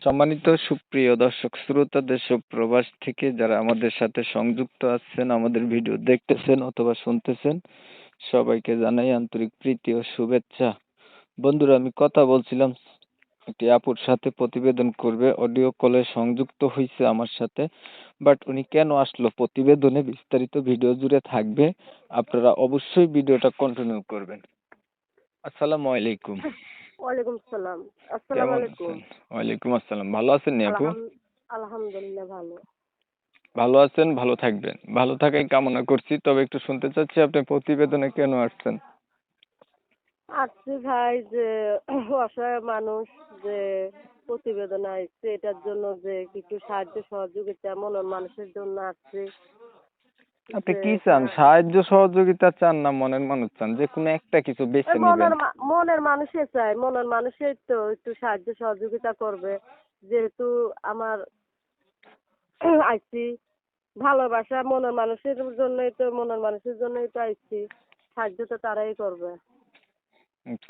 সম্মানিত সুপ্রিয় দর্শক শ্রোতা দেশ ও প্রবাস থেকে যারা আমাদের সাথে সংযুক্ত আছেন, আমাদের ভিডিও দেখতেছেন অথবা শুনতেছেন, সবাইকে জানাই আন্তরিক প্রীতি ও শুভেচ্ছা। বন্ধুরা, আমি কথা বলছিলাম একটি আপুর সাথে, প্রতিবেদন করবে, অডিও কলে সংযুক্ত হয়েছে আমার সাথে। বাট উনি কেন আসলো প্রতিবেদনে বিস্তারিত ভিডিও জুড়ে থাকবে, আপনারা অবশ্যই ভিডিওটা কন্টিনিউ করবেন। আসসালামু আলাইকুম। ওয়ালাইকুম সালাম। আসসালামু কেমন আলাইকুম। আছেন? ওয়ালাইকুম আসসালাম। ভালো আছেন নি আপু? আলহামদুলিল্লাহ ভালো। ভালো আছেন, ভালো থাকবেন। ভালো থাকাই কামনা করছি। তবে একটু শুনতে চাচ্ছি আপনি প্রতিবেদনে কেন আসছেন? আসছি ভাই যে অসহায় মানুষ যে প্রতিবেদন আসছে এটার জন্য যে কিছু সাহায্য সহযোগিতা মনের মানুষের জন্য আসছে। আপনি যে কি চান? সাহায্য সহযোগিতা চান না মনের মানুষ চান? যে কোনো একটা কিছু বেছে নিবেন। মনের মানুষে চাই, মনের মানুষের তো একটু সাহায্য সহযোগিতা করবে, যেহেতু আমার আইছি ভালোবাসা মনের মানুষের জন্যই তো আইছি, সাহায্য তো তারাই করবে।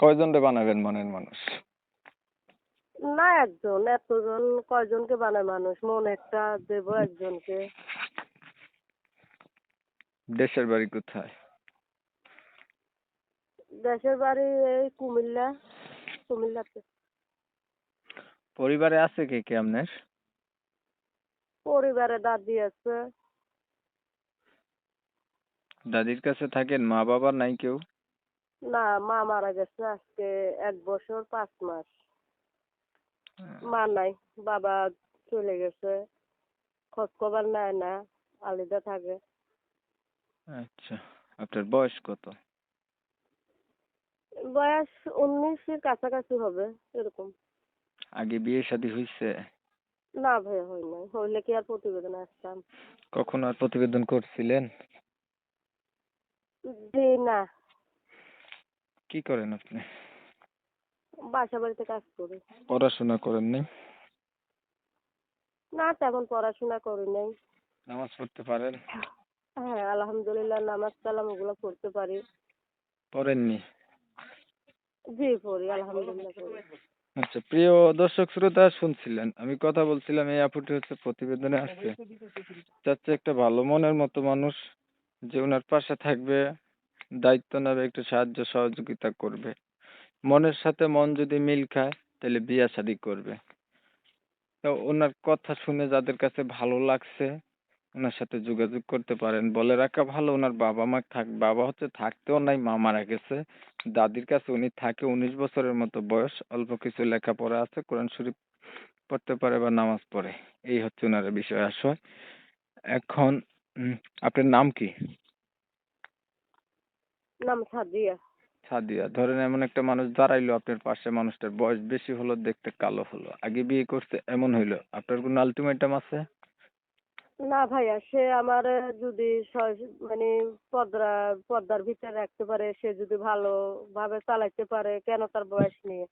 কয়জনরে বানাবেন মনের মানুষ? না একজন, এতজন কয়জনকে বানায় মানুষ, মন একটা দেব একজনকে। দেশের বাড়ি কোথায়? দেশের বাড়ি এই কুমিল্লাতে। পরিবারে আছে কে কে আপনার? পরিবারে দাদি আছে। দাদির কাছে থাকেন? মা বাবা নাই কেউ? না, মা মারা গেছে আজকে 1 বছর 5 মাস। মা নাই, বাবা চলে গেছে, খোঁজ খবর নেয় না, আলাদা থাকে। আচ্ছা, আপনার বয়স কত? বয়স 19-এর কাছাকাছি হবে এরকম। আগে বিয়ে শাদী হয়েছে? না ভাই, হয় নাই, হইলে কি আর প্রতিবেদন আসতাম? কখনো আর প্রতিবেদন করছিলেন? জি না, কি করেন আপনি? বাসা বাড়িতে কাজ করি। পড়াশোনা করেন নাই? না, তেমন পড়াশোনা করি নাই। নামাজ পড়তে পারেন? হ্যাঁ আলহামদুলিল্লাহ, নামাজ কালাম ওগুলো পড়তে পারি। পড়েননি? জি পড়ি, আলহামদুলিল্লাহ পড়ি। আচ্ছা, প্রিয় দর্শক শ্রোতা, শুনছিলেন আমি কথা বলছিলাম, এই আপুটি হচ্ছে প্রতিবেদনে আসছে, চাচ্ছে একটা ভালো মনের মতো মানুষ যে ওনার পাশে থাকবে, দায়িত্ব নেবে, একটু সাহায্য সহযোগিতা করবে। মনের সাথে মন যদি মিল খায় তাহলে বিয়ে শাদী করবে। তো ওনার কথা শুনে যাদের কাছে ভালো লাগছে ওনার সাথে যোগাযোগ করতে পারেন। বলে রাখা ভালো, ওনার বাবা হচ্ছে থাকতেও নাই, মা মারা গেছে। দাদির কাছে উনি থাকে, 19 বছরের মতো বয়স, অল্প কিছু লেখাপড়া আছে, কোরআন শরীফ পড়তে পারে বা নামাজ পড়ে। এই হচ্ছে ওনার বিষয় আশয়। এখন আপনার নাম কি? নাম সাদিয়া। সাদিয়া। ধরেন এমন একটা মানুষ দাঁড়াইলো আপনার পাশে, মানুষটার বয়স বেশি হলো, দেখতে কালো হলো, আগে বিয়ে করছে, এমন হইলো, আপনার কোনো আলটিমেটাম আছে? না ভাইয়া, সে আমার যদি মানে পর্দার ভিতরে রাখতে পারে, সে যদি ভালোভাবে চালাইতে পারে, কেন তার বয়স নিয়ে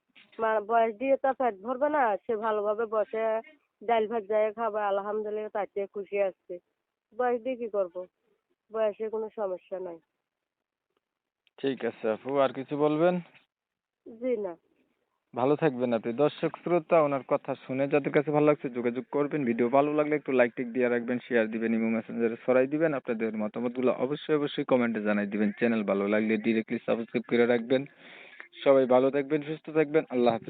বয়স দিয়ে তার পেট ভরবে না? সে ভালোভাবে বসে ডাল ভাত যায় খাবে, আলহামদুলিল্লাহ তাতে খুশি আসছে। বয়স দিয়ে কি করবো? বয়সে কোনো সমস্যা নাই। ঠিক আছে আপু, আর কিছু বলবেন? জি না। ভালো থাকবেন আপনি। দর্শক শ্রোতা, ওনার কথা শুনে যাদের কাছে ভালো লাগছে যোগাযোগ করবেন। ভিডিও ভালো লাগলে একটু লাইক টিক দিয়ে রাখবেন, শেয়ার দিবেন, ইমো মেসেঞ্জারে ছড়াই দিবেন। আপনাদের মতামতগুলো অবশ্যই কমেন্টে জানাই দিবেন। চ্যানেল ভালো লাগলে ডিরেক্টলি সাবস্ক্রাইব করে রাখবেন। সবাই ভালো থাকবেন, সুস্থ থাকবেন। আল্লাহ হাফেজ।